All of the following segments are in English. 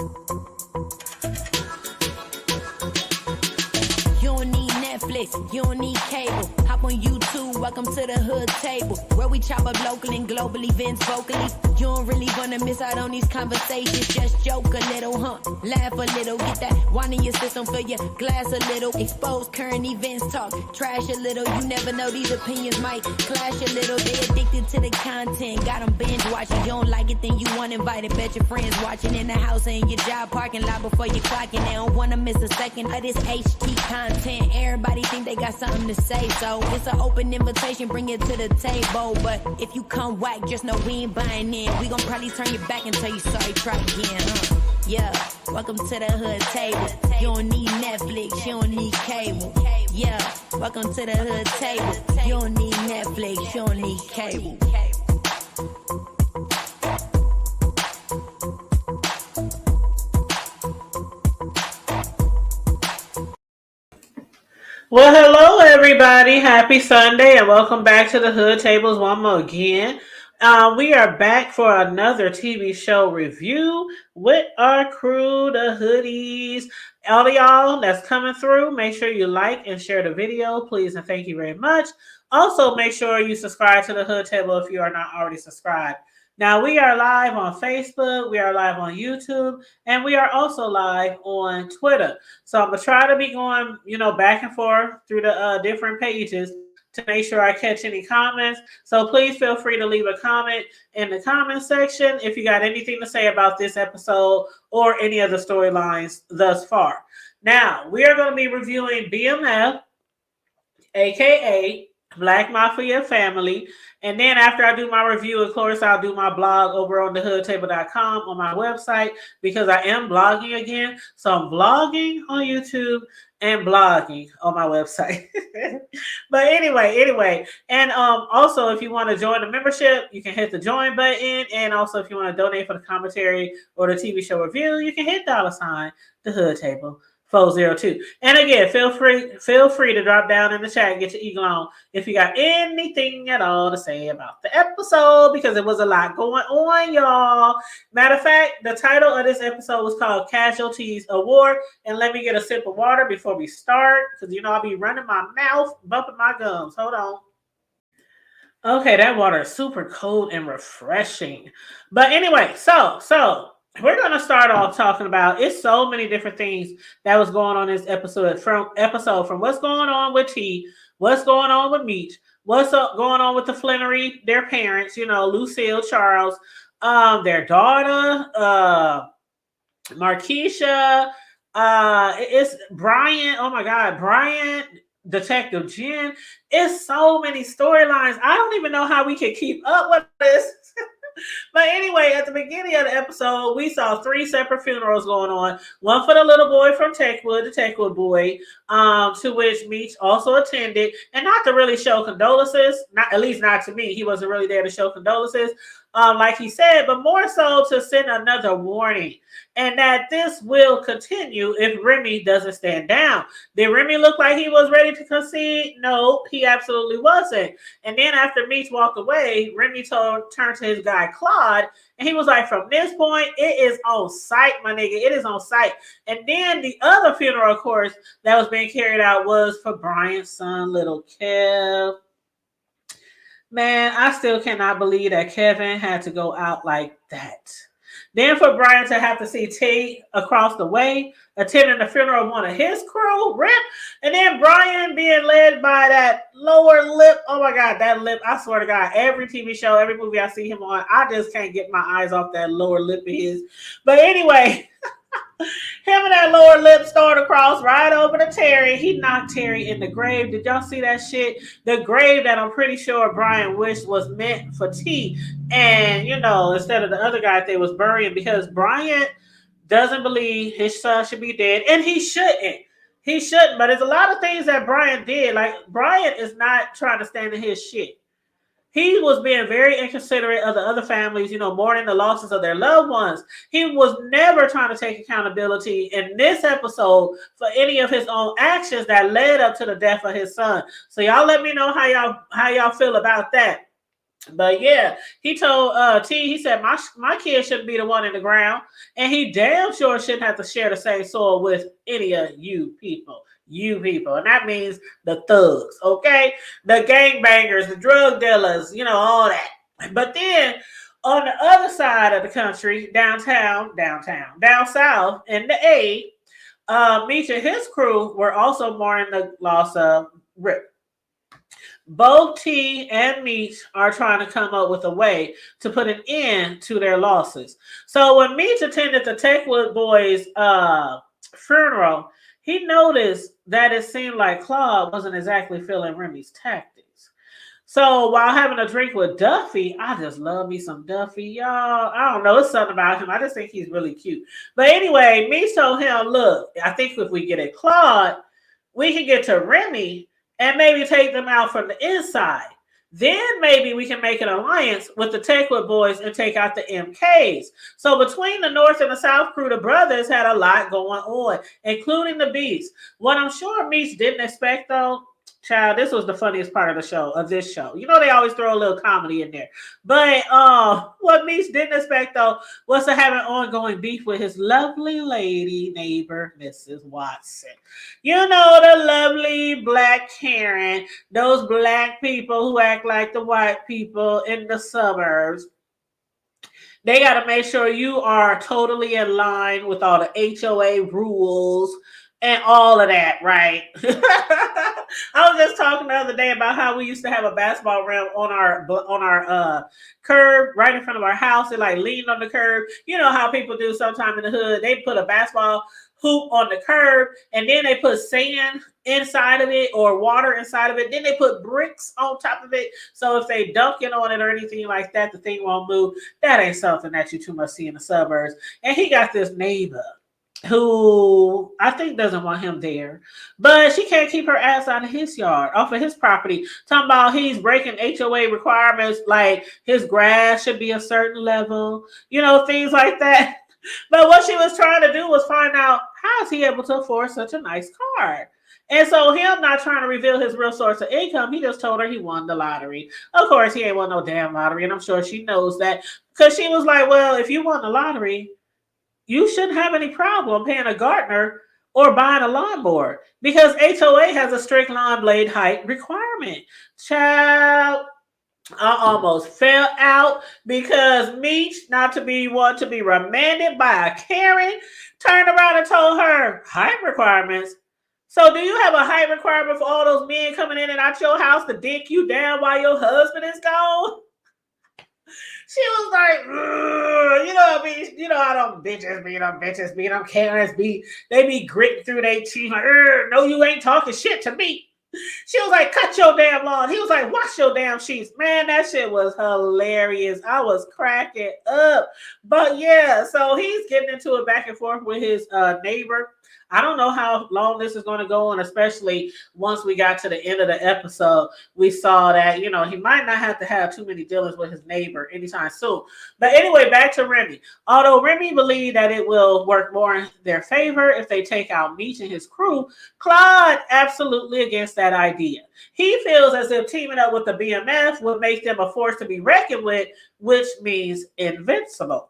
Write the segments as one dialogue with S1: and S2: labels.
S1: You don't need Netflix, you don't need cable. Hop on YouTube, welcome to the hood table, where we chop up local and global events vocally. You don't really wanna miss out on these conversations. Just joke a little, laugh a little, get that wine in your system, fill your glass a little. Expose current events, talk trash a little. You never know, these opinions might clash a little. They addicted to the content, got them binge watching. You don't like it, then you want invited. Bet your friends watching in the house and your job parking lot before you clocking. They don't wanna miss a second of this HD content. Everybody think they got something to say, so it's an open invitation, bring it to the table. But if you come whack, just know we ain't buying in. We gon' probably turn your back and tell you sorry, try again, Yeah, welcome to the hood table. You don't need Netflix, you don't need cable. Yeah, welcome to the hood table. You don't need Netflix, you don't need cable.
S2: Well, hello everybody. Happy Sunday and welcome back to the Hood Tables one more again. We are back for another TV show review with our crew, the Hoodies. All of y'all that's coming through, make sure you like and share the video, please, and thank you very much. Also, make sure you subscribe to the Hood Table if you are not already subscribed. Now, we are live on Facebook, we are live on YouTube, and we are also live on Twitter. So I'm going to try to be going, back and forth through the different pages to make sure I catch any comments. So please feel free to leave a comment in the comment section if you got anything to say about this episode or any of the storylines thus far. Now, we are going to be reviewing BMF, aka Black Mafia Family. And then after I do my review, of course, I'll do my blog over on thehoodtable.com on my website because I am blogging again. So I'm vlogging on YouTube and blogging on my website. But anyway. And also, if you want to join the membership, you can hit the join button. And also, if you want to donate for the commentary or the TV show review, you can hit $ the Hood Table 402. And again, feel free to drop down in the chat and get your eagle on if you got anything at all to say about the episode, because it was a lot going on, y'all. Matter of fact, the title of this episode was called Casualties Award. And let me get a sip of water before we start, because I'll be running my mouth, bumping my gums. Hold on. Okay, that water is super cold and refreshing. But anyway, so we're going to start off talking about, it's so many different things that was going on in this episode from what's going on with T, what's going on with Meech, what's going on with the Flannery, their parents, Lucille, Charles, their daughter, Markeisha, it's Brian, oh my God, Brian, Detective Jen. It's so many storylines. I don't even know how we can keep up with this. But anyway, at the beginning of the episode, we saw 3 separate funerals going on. One for the little boy from Techwood, the Techwood boy, to which Meech also attended. And not to really show condolences, at least not to me. He wasn't really there to show condolences, like he said, but more so to send another warning. And that this will continue if Remy doesn't stand down. Did Remy look like he was ready to concede? No, he absolutely wasn't. And then after Meech walked away, Remy turned to his guy Claude, and he was like, from this point, it is on site, my nigga. It is on site. And then the other funeral, of course, that was being carried out was for Brian's son, little Kev. Man, I still cannot believe that Kevin had to go out like that. Then for Brian to have to see T across the way attending the funeral of one of his crew, rip. And then Brian being led by that lower lip. Oh my God, that lip. I swear to God, every TV show, every movie I see him on, I just can't get my eyes off that lower lip of his. But anyway, him and that lower lip started across right over to Terry. He knocked Terry in the grave. Did y'all see that shit? The grave that I'm pretty sure Brian wished was meant for T. And, instead of the other guy they was burying, because Brian doesn't believe his son should be dead. And he shouldn't. He shouldn't. But there's a lot of things that Brian did. Like, Brian is not trying to stand in his shit. He was being very inconsiderate of the other families, mourning the losses of their loved ones. He was never trying to take accountability in this episode for any of his own actions that led up to the death of his son. So y'all let me know how y'all feel about that. But yeah, he told T, he said, my kid shouldn't be the one in the ground. And he damn sure shouldn't have to share the same soil with any of you people. You people. And that means the thugs, okay? The gangbangers, the drug dealers, all that. But then on the other side of the country, down south in the A, Meech and his crew were also mourning the loss of Rip. Both T and Meech are trying to come up with a way to put an end to their losses. So when Meech attended the Techwood boys' funeral, he noticed that it seemed like Claude wasn't exactly feeling Remy's tactics. So while having a drink with Duffy, I just love me some Duffy, y'all. I don't know, it's something about him. I just think he's really cute. But anyway, Meech told him, look, I think if we get at Claude, we can get to Remy and maybe take them out from the inside. Then maybe we can make an alliance with the Techwood boys and take out the MKs. So between the North and the South crew, the brothers had a lot going on, including the Beast. What I'm sure Meech didn't expect, though, child, this was the funniest part of the show, of this show. They always throw a little comedy in there. But what Meech didn't expect, though, was to have an ongoing beef with his lovely lady neighbor, Mrs. Watson. The lovely black Karen, those black people who act like the white people in the suburbs. They got to make sure you are totally in line with all the HOA rules and all of that, right? I was just talking the other day about how we used to have a basketball rim on our curb right in front of our house. It like leaned on the curb. You know how people do sometime in the hood. They put a basketball hoop on the curb and then they put sand inside of it or water inside of it. Then they put bricks on top of it. So if they dunk it on it or anything like that, the thing won't move. That ain't something that you too much see in the suburbs. And he got this neighbor who I think doesn't want him there, but she can't keep her ass out of his yard, off of his property. Talking about he's breaking HOA requirements, like his grass should be a certain level, things like that. But what she was trying to do was find out how is he able to afford such a nice car. And so him not trying to reveal his real source of income, he just told her he won the lottery. Of course, he ain't won no damn lottery, and I'm sure she knows that because she was like, well, if you won the lottery, you shouldn't have any problem paying a gardener or buying a lawnmower because HOA has a strict lawn blade height requirement. Child, I almost fell out because Meech, not to be one to be remanded by a Karen, turned around and told her height requirements. So do you have a height requirement for all those men coming in and out your house to dick you down while your husband is gone? She was like, how them bitches be, them Karens be, they be gritting through their teeth like, no, you ain't talking shit to me. She was like, cut your damn lawn. He was like, wash your damn sheets. Man, that shit was hilarious. I was cracking up. But yeah, so he's getting into it back and forth with his neighbor. I don't know how long this is going to go on, especially once we got to the end of the episode. We saw that, he might not have to have too many dealings with his neighbor anytime soon. But anyway, back to Remy. Although Remy believed that it will work more in their favor if they take out Meech and his crew, Claude absolutely against that idea. He feels as if teaming up with the BMF would make them a force to be reckoned with, which means invincible.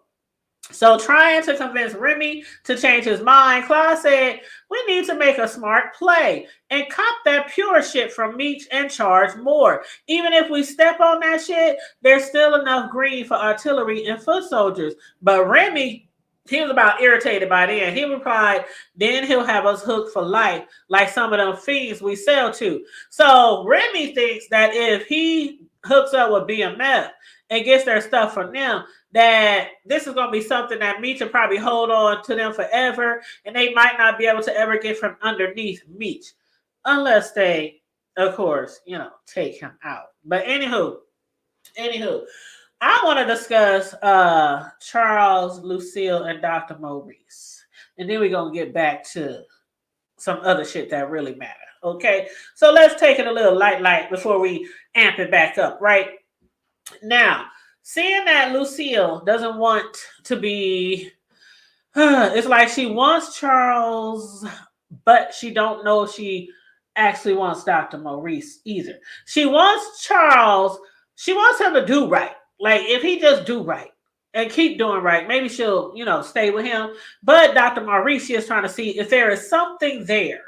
S2: So trying to convince Remy to change his mind, Claude said, we need to make a smart play and cop that pure shit from Meech and charge more. Even if we step on that shit, there's still enough green for artillery and foot soldiers. But Remy, he was about irritated by then. He replied, then he'll have us hooked for life like some of them fiends we sell to. So Remy thinks that if he hooks up with BMF and gets their stuff from them, that this is going to be something that Meech will probably hold on to them forever, and they might not be able to ever get from underneath Meech, unless they, of course, take him out. But anywho, I want to discuss Charles, Lucille, and Dr. Maurice, and then we're going to get back to some other shit that really matter. Okay, so let's take it a little light before we amp it back up, right? Now, seeing that Lucille doesn't want to be, it's like she wants Charles, but she don't know if she actually wants Dr. Maurice either. She wants Charles. she wants him to do right. Like if he just do right and keep doing right, maybe she'll, stay with him. But Dr. Maurice is trying to see if there is something there.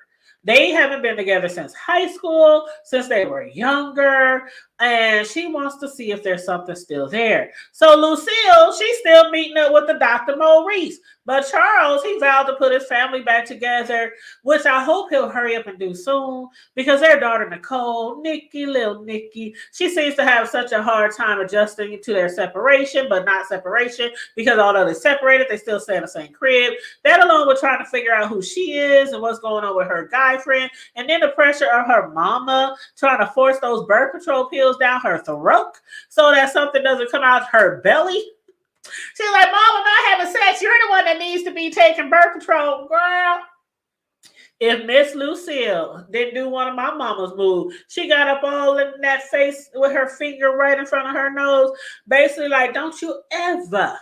S2: They haven't been together since high school, since they were younger, and she wants to see if there's something still there. So Lucille, she's still meeting up with the Dr. Maurice. But Charles, he vowed to put his family back together, which I hope he'll hurry up and do soon because their daughter Nicole, Nikki, little Nikki, she seems to have such a hard time adjusting to their separation, but not separation because although they're separated, they still stay in the same crib. That along with trying to figure out who she is and what's going on with her guy friend, and then the pressure of her mama trying to force those birth control pills down her throat so that something doesn't come out her belly. She's like, Mom, I'm not having sex. You're the one that needs to be taking birth control, girl. If Miss Lucille didn't do one of my mama's moves, she got up all in that face with her finger right in front of her nose, basically like, don't you ever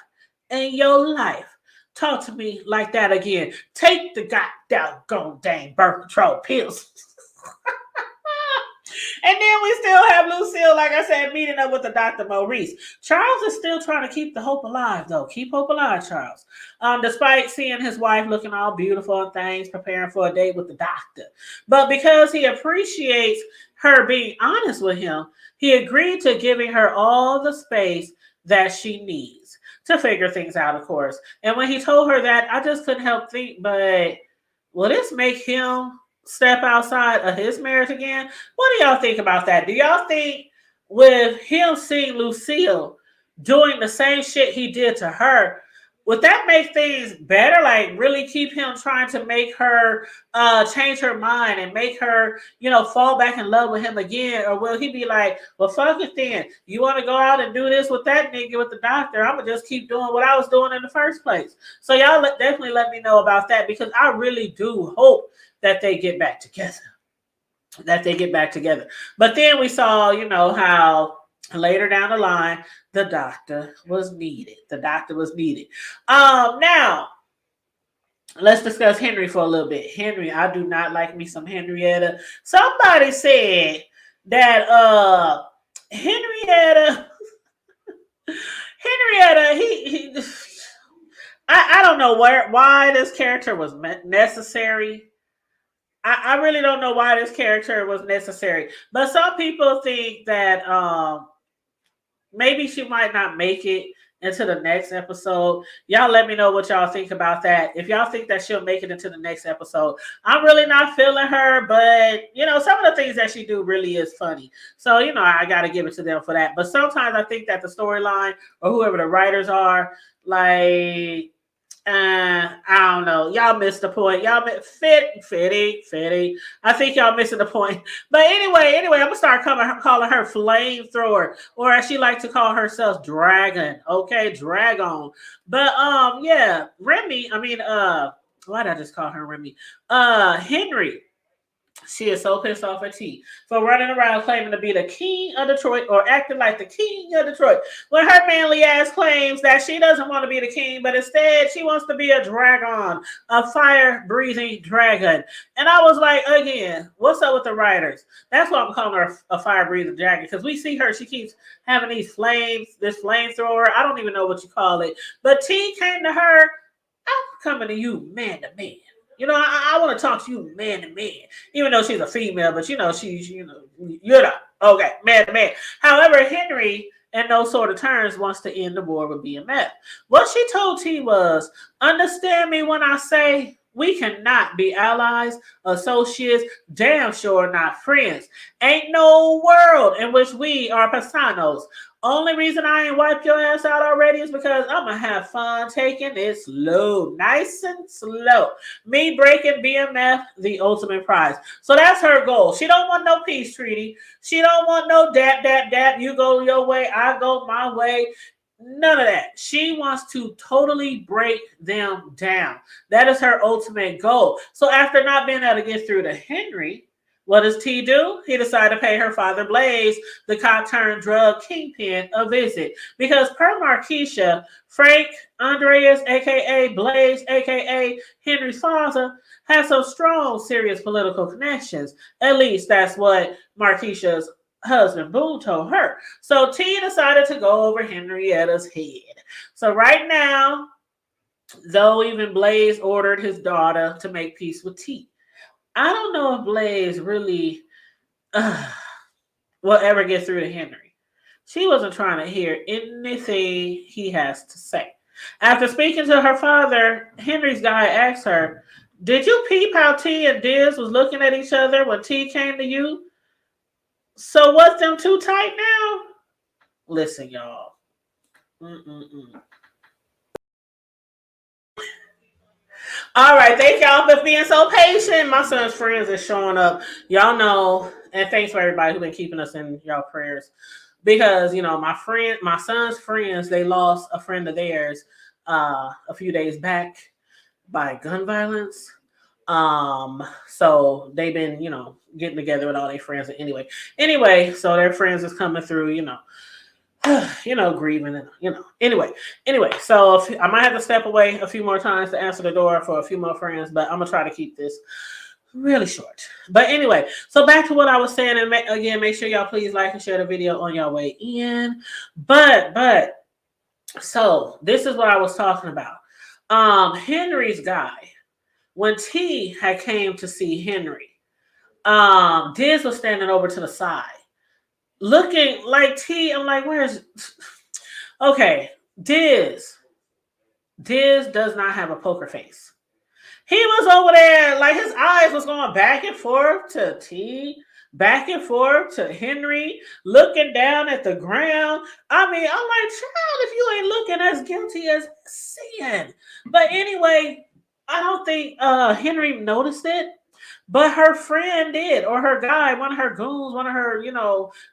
S2: in your life talk to me like that again. Take the goddamn dang birth control pills. And then we still have Lucille, like I said, meeting up with the Dr. Maurice. Charles is still trying to keep the hope alive, though. Keep hope alive, Charles. Despite seeing his wife looking all beautiful and things, preparing for a date with the doctor. But because he appreciates her being honest with him, he agreed to giving her all the space that she needs to figure things out, of course. And when he told her that, I just couldn't help think, but will this make him step outside of his marriage again? What do y'all think about that? Do y'all think with him seeing Lucille doing the same shit he did to her, would that make things better? Like really keep him trying to make her change her mind and make her, fall back in love with him again? Or will he be like, well, fuck it then. You want to go out and do this with that nigga with the doctor? I'm going to just keep doing what I was doing in the first place. So y'all definitely let me know about that because I really do hope that they get back together. But then we saw, how later down the line, the doctor was needed. Now, let's discuss Henry for a little bit. Henry, I do not like me some Henrietta. Somebody said that Henrietta, I don't know why this character was necessary. I really don't know why this character was necessary. But some people think that maybe she might not make it into the next episode. Y'all let me know what y'all think about that. If y'all think that she'll make it into the next episode, I'm really not feeling her. But, some of the things that she do really is funny. So, I got to give it to them for that. But sometimes I think that the storyline or whoever the writers are, like... I don't know. Y'all missed the point. Y'all Fitty. I think y'all missing the point. But anyway, I'm gonna start calling her flamethrower, or as she likes to call herself, dragon. Okay, dragon. But yeah, Remy. Why did I just call her Remy? Henry. She is so pissed off at T for running around claiming to be the king of Detroit or acting like the king of Detroit when her manly ass claims that she doesn't want to be the king, but instead she wants to be a dragon, a fire-breathing dragon. And I was like, again, what's up with the writers? That's why I'm calling her a fire-breathing dragon, because we see her, she keeps having these flames, this flamethrower. I don't even know what you call it. But T came to her, I'm coming to you man to man. I want to talk to you man to man, even though she's a female, but she's, okay, man to man. However, Henry, in those sort of terms, wants to end the war with BMF. What she told T was, understand me when I say we cannot be allies, associates, damn sure not friends. Ain't no world in which we are paisanos. Only reason I ain't wiped your ass out already is because I'm going to have fun taking it slow, nice and slow. Me breaking BMF, the ultimate prize. So that's her goal. She don't want no peace treaty. She don't want no dap. You go your way, I go my way. None of that. She wants to totally break them down. That is her ultimate goal. So after not being able to get through to Henry, what does T do? He decided to pay her father Blaze, the cop-turned-drug kingpin, a visit. Because per Markeisha, Frank Andreas, a.k.a. Blaze, a.k.a. Henry's father, has some strong, serious political connections. At least that's what Markeisha's husband Boone told her. So T decided to go over Henrietta's head. So right now, though even Blaze ordered his daughter to make peace with T, I don't know if Blaze really will ever get through to Henry. She wasn't trying to hear anything he has to say. After speaking to her father, Henry's guy asked her, "Did you peep how T and Diz was looking at each other when T came to you? So what's them too tight now?" Listen, y'all. Mm-mm-mm. All right, thank y'all for being so patient. My son's friends are showing up. Y'all know, and thanks for everybody who's been keeping us in y'all prayers. Because my son's friends, they lost a friend of theirs a few days back by gun violence. So they've been, getting together with all their friends. Anyway, so their friends is coming through, grieving and anyway. So I might have to step away a few more times to answer the door for a few more friends, but I'm gonna try to keep this really short. But anyway, so back to what I was saying, and again, make sure y'all please like and share the video on your way in. But so this is what I was talking about. Henry's guy, when T had came to see Henry, Diz was standing over to the side, looking like T. I'm like, where's okay, Diz does not have a poker face. He was over there, like his eyes was going back and forth to T, back and forth to Henry, looking down at the ground. I mean, I'm like, child, if you ain't looking as guilty as sin. But anyway, I don't think Henry noticed it. But her friend did, or her guy, one of her goons, one of her,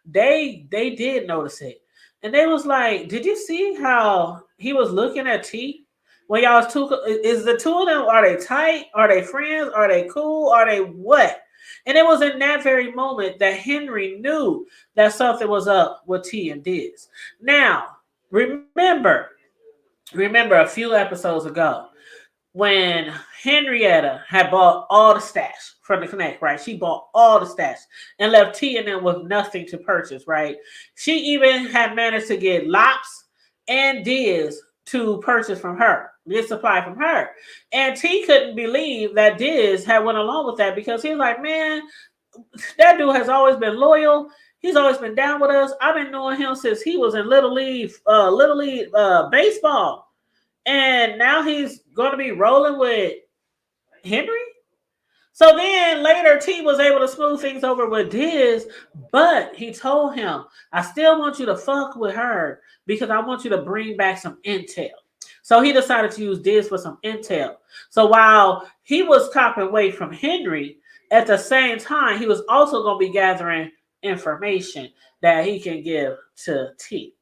S2: they did notice it. And they was like, did you see how he was looking at T? When y'all was two, is the two of them, are they tight? Are they friends? Are they cool? Are they what? And it was in that very moment that Henry knew that something was up with T and Diz. Now, remember a few episodes ago, when Henrietta had bought all the stash from the Connect, right? She bought all the stash and left T and them with nothing to purchase, right? She even had managed to get Lops and Diz to purchase from her, get supply from her. And T couldn't believe that Diz had went along with that, because he was like, man, that dude has always been loyal. He's always been down with us. I've been knowing him since he was in Little League baseball. And now he's going to be rolling with Henry. So then later, T was able to smooth things over with Diz, but he told him, I still want you to fuck with her because I want you to bring back some intel. So he decided to use Diz for some intel. So while he was topping weight from Henry, at the same time, he was also going to be gathering information that he can give to T.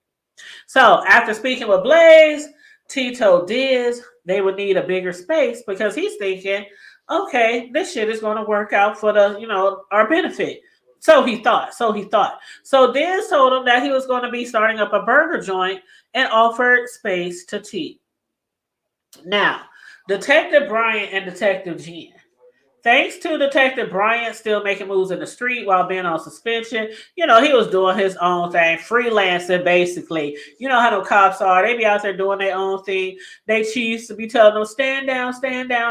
S2: So after speaking with Blaze, T told Diz they would need a bigger space, because he's thinking, okay, this shit is going to work out for our benefit. So he thought. So Diz told him that he was going to be starting up a burger joint and offered space to T. Now, Detective Bryant and Detective Jen. Thanks to Detective Bryant still making moves in the street while being on suspension, he was doing his own thing, freelancing basically. You know how the cops are. They be out there doing their own thing. They chiefs to be telling them, stand down.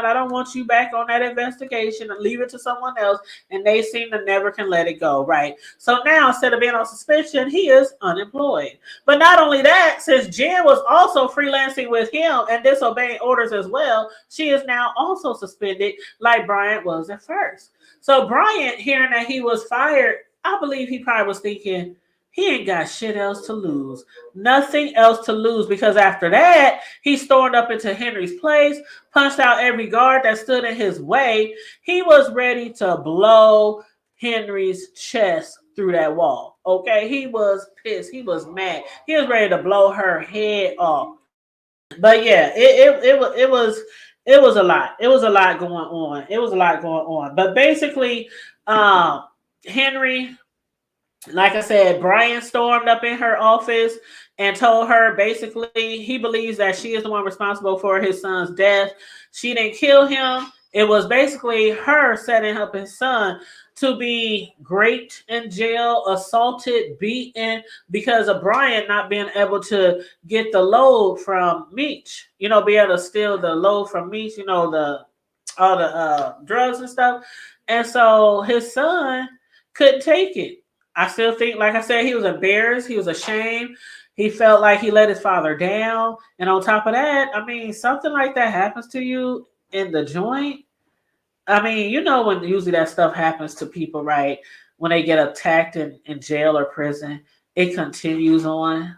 S2: I don't want you back on that investigation, and leave it to someone else. And they seem to never can let it go, right? So now, instead of being on suspension, he is unemployed. But not only that, since Jen was also freelancing with him and disobeying orders as well, she is now also suspended, like Bryant was at first. So Bryant, hearing that he was fired, I believe he probably was thinking, he ain't got shit else to lose. Nothing else to lose, because after that, he stormed up into Henry's place, punched out every guard that stood in his way. He was ready to blow Henry's chest through that wall. Okay, he was pissed. He was mad. He was ready to blow her head off. But yeah, it was a lot. It was a lot going on. But basically, Henry, like I said, Brian stormed up in her office and told her basically he believes that she is the one responsible for his son's death. She didn't kill him. It was basically her setting up his son to be raped in jail, assaulted, beaten because of Brian not being able to get the load from Meech. Be able to steal the load from Meech. The all the drugs and stuff, and so his son couldn't take it. I still think, like I said, he was embarrassed. He was ashamed. He felt like he let his father down. And on top of that, I mean, something like that happens to you in the joint. I mean, when usually that stuff happens to people, right? When they get attacked in jail or prison, it continues on.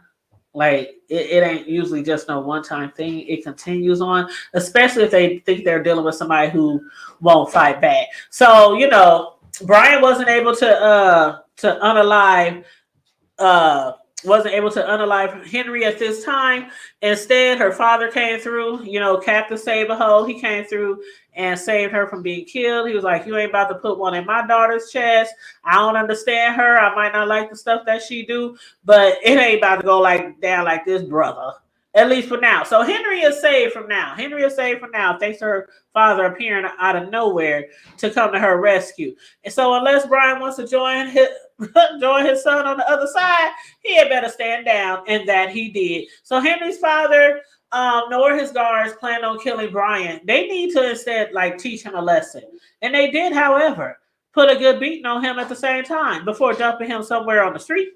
S2: Like it ain't usually just no one time thing. It continues on, especially if they think they're dealing with somebody who won't fight back. So Brian to unalive uh wasn't able to unalive Henry at this time. Instead, her father came through, Captain Saberho. He came through and saved her from being killed. He was like, "You ain't about to put one in my daughter's chest. I don't understand her. I might not like the stuff that she do, but it ain't about to go like down like this, brother. At least for now." So Henry is saved from now. Henry is saved from now, thanks to her father appearing out of nowhere to come to her rescue. And so unless Brian wants to join his son on the other side, he had better stand down, and that he did. So Henry's father, nor his guards plan on killing Brian. They need to instead teach him a lesson. And they did, however, put a good beating on him at the same time before dumping him somewhere on the street.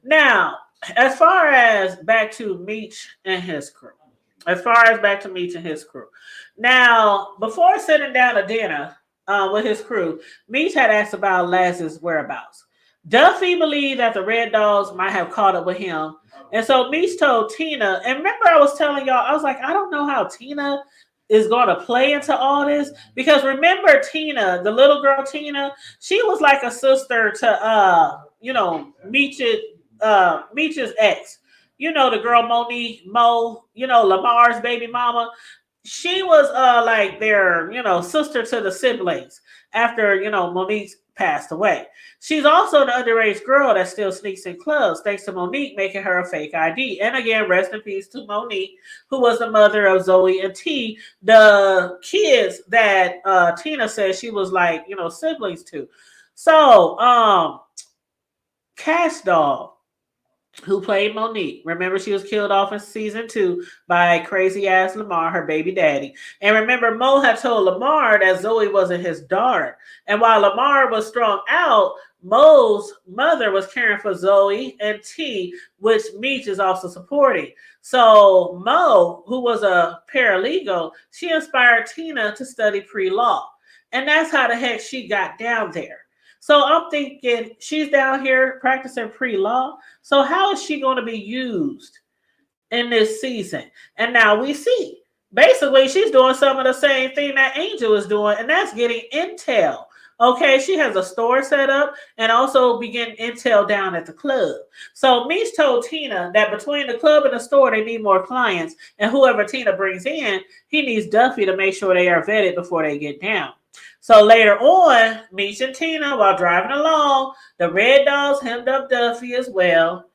S2: Now, as far as back to Meech and his crew. Now, before sitting down to dinner with his crew, Meech had asked about Laz's whereabouts. Duffy believed that the Red Dogs might have caught up with him. And so Meech told Tina, and remember I was telling y'all, I was like, I don't know how Tina is going to play into all this, because remember Tina, the little girl Tina, she was like a sister to Meech's ex. The girl Lamar's baby mama. She was like their sister to the siblings after Monique passed away. She's also the underage girl that still sneaks in clubs, thanks to Monique making her a fake ID. And again, rest in peace to Monique, who was the mother of Zoe and T, the kids that Tina said she was siblings to. So Cash Doll, who played Monique. Remember, she was killed off in season 2 by crazy ass Lamar, her baby daddy. And remember, Mo had told Lamar that Zoe wasn't his daughter. And while Lamar was strung out, Mo's mother was caring for Zoe and T, which Meech is also supporting. So Mo, who was a paralegal, she inspired Tina to study pre-law. And that's how the heck she got down there. So I'm thinking, she's down here practicing pre-law. So how is she going to be used in this season? And now we see, basically, she's doing some of the same thing that Angel is doing, and that's getting intel. Okay, she has a store set up and also begin intel down at the club. So Meech told Tina that between the club and the store, they need more clients, and whoever Tina brings in, he needs Duffy to make sure they are vetted before they get down. So later on, Meech and Tina, while driving along, the Red Dogs hemmed up Duffy as well.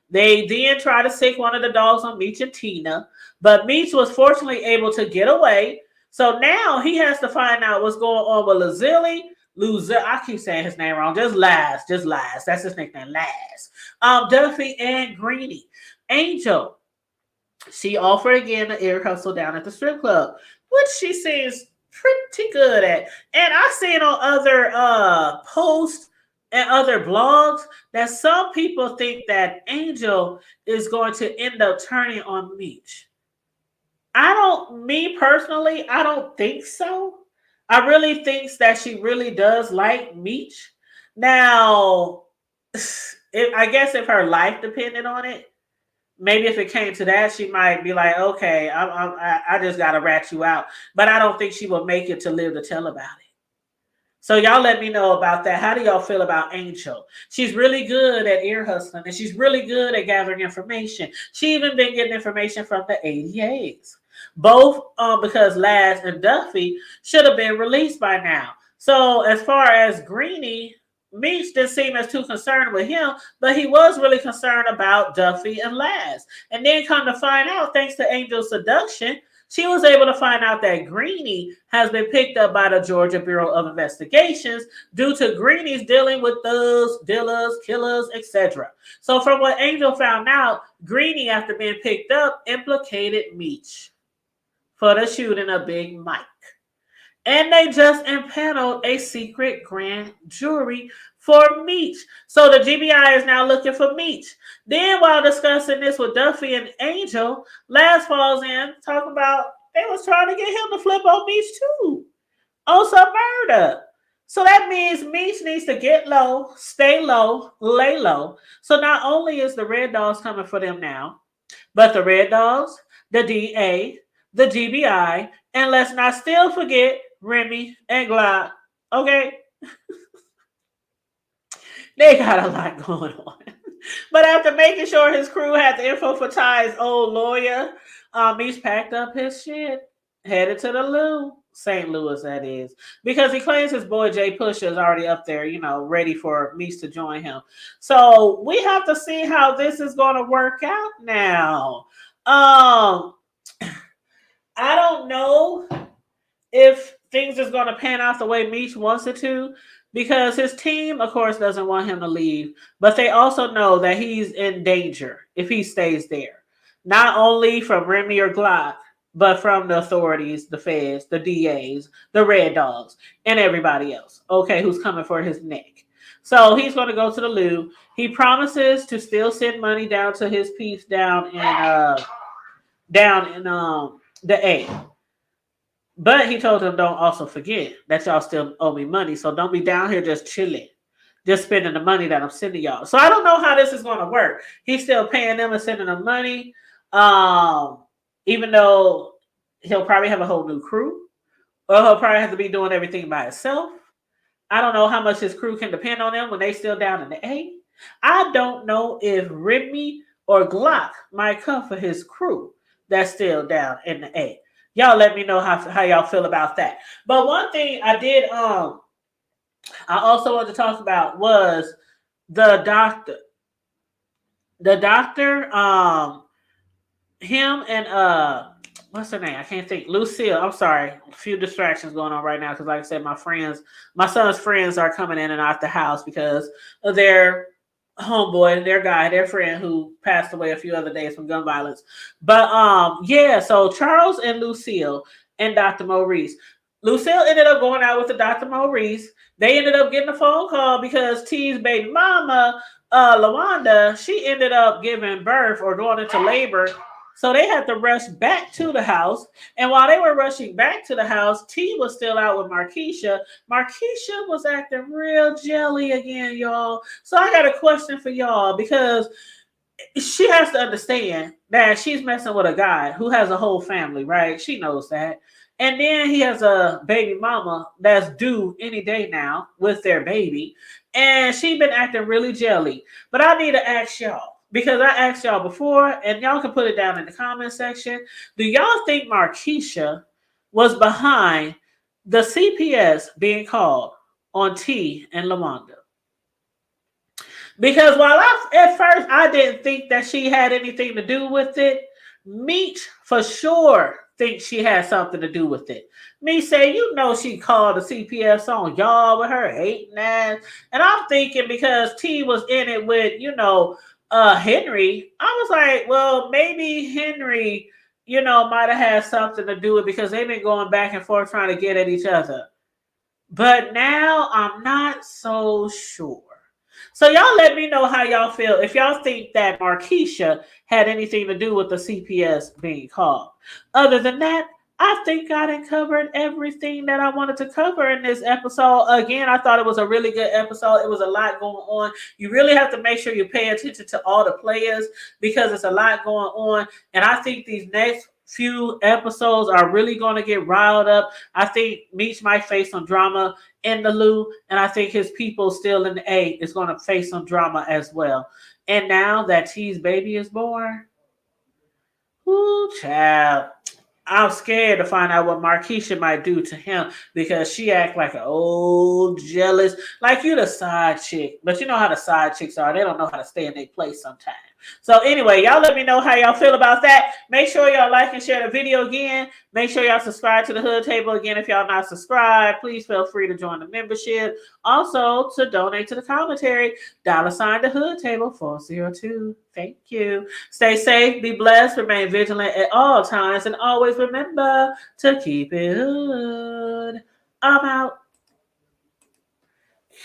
S2: They then tried to sick one of the dogs on Meech and Tina, but Meech was fortunately able to get away. So now he has to find out what's going on with I keep saying his name wrong. Just Laz. That's his nickname, Laz. Duffy and Greenie. Angel, she offered again the ear hustle down at the strip club, which she seems pretty good at. And I've seen on other posts and other blogs that some people think that Angel is going to end up turning on Meech. Me personally, I don't think so. I really think that she really does like Meech. Now, I guess if her life depended on it, maybe if it came to that, she might be like, okay, I just got to rat you out. But I don't think she will make it to live to tell about it. So y'all let me know about that. How do y'all feel about Angel? She's really good at ear hustling, and she's really good at gathering information. She even been getting information from the ADAs. Both because Laz and Duffy should have been released by now. So as far as Greenie, Meech didn't seem as too concerned with him, but he was really concerned about Duffy and Laz. And then come to find out, thanks to Angel's seduction, She was able to find out that Greenie has been picked up by the Georgia Bureau of Investigations due to Greenie's dealing with thugs, dealers, killers, etc. So from what Angel found out, Greenie, after being picked up, implicated Meech for the shooting of Big Mike. And they just impaneled a secret grand jury for Meech. So the GBI is now looking for Meech. Then, while discussing this with Duffy and Angel, Last falls in talking about they was trying to get him to flip on Meech too on some murder. So that means Meech needs to get low, stay low, lay low. So not only is the Red Dogs coming for them now, but the Red Dogs, the DA, the GBI, and let's not still forget Remy and Glock. Okay? They got a lot going on. But after making sure his crew had the info for Ty's old lawyer, he's packed up his shit, headed to the Lou. St. Louis, that is. Because he claims his boy Jay Pusha is already up there, ready for Meech to join him. So we have to see how this is going to work out now. I don't know if things is going to pan out the way Meech wants it to, because his team, of course, doesn't want him to leave, but they also know that he's in danger if he stays there. Not only from Remy or Glock, but from the authorities, the feds, the DAs, the Red Dogs, and everybody else, okay, who's coming for his neck. So he's going to go to the Lou. He promises to still send money down to his peeps down in the A. But he told them, don't also forget that y'all still owe me money. So don't be down here just chilling, just spending the money that I'm sending y'all. So I don't know how this is going to work. He's still paying them and sending them money. Even though he'll probably have a whole new crew, or he'll probably have to be doing everything by himself. I don't know how much his crew can depend on him when they still down in the A. I don't know if Remy or Glock might come for his crew that's still down in the A. Y'all let me know how y'all feel about that. But one thing I did I also wanted to talk about was the doctor. The doctor, him and what's her name? I can't think. Lucille. I'm sorry. A few distractions going on right now because, like I said, my son's friends are coming in and out the house because of their homeboy, their friend who passed away a few other days from gun violence. But yeah, so Charles and Lucille and Dr. Maurice. Lucille ended up going out with the Dr. Maurice. They ended up getting a phone call because T's baby mama, LaWanda, she ended up giving birth or going into labor. So they had to rush back to the house. And while they were rushing back to the house, T was still out with Markeisha. Markeisha was acting real jelly again, y'all. So I got a question for y'all because she has to understand that she's messing with a guy who has a whole family, right? She knows that. And then he has a baby mama that's due any day now with their baby. And she been acting really jelly. But I need to ask y'all, because I asked y'all before, and y'all can put it down in the comment section. Do y'all think Markeisha was behind the CPS being called on T and LaWanda? Because while at first I didn't think that she had anything to do with it, Meech for sure thinks she had something to do with it. Me say, she called the CPS on y'all with her hating ass. And I'm thinking because T was in it with, Henry, I was like, well, maybe Henry, might have had something to do with it because they've been going back and forth trying to get at each other. But now I'm not so sure. So y'all let me know how y'all feel. If y'all think that Markeisha had anything to do with the CPS being called. Other than that, I think I done covered everything that I wanted to cover in this episode. Again, I thought it was a really good episode. It was a lot going on. You really have to make sure you pay attention to all the players because it's a lot going on. And I think these next few episodes are really going to get riled up. I think Meech might face some drama in the Lou, and I think his people still in the A is going to face some drama as well. And now that T's baby is born, ooh, child, I'm scared to find out what Markeisha might do to him because she act like an old jealous, like you the side chick. But you know how the side chicks are. They don't know how to stay in their place sometimes. So anyway, y'all let me know how y'all feel about that. Make sure y'all like and share the video again. Make sure y'all subscribe to the Hood Table again. If y'all not subscribed, please feel free to join the membership. Also, to donate to the commentary, $sign the Hood Table 402. Thank you. Stay safe, be blessed, remain vigilant at all times, and always remember to keep it hood. I'm out.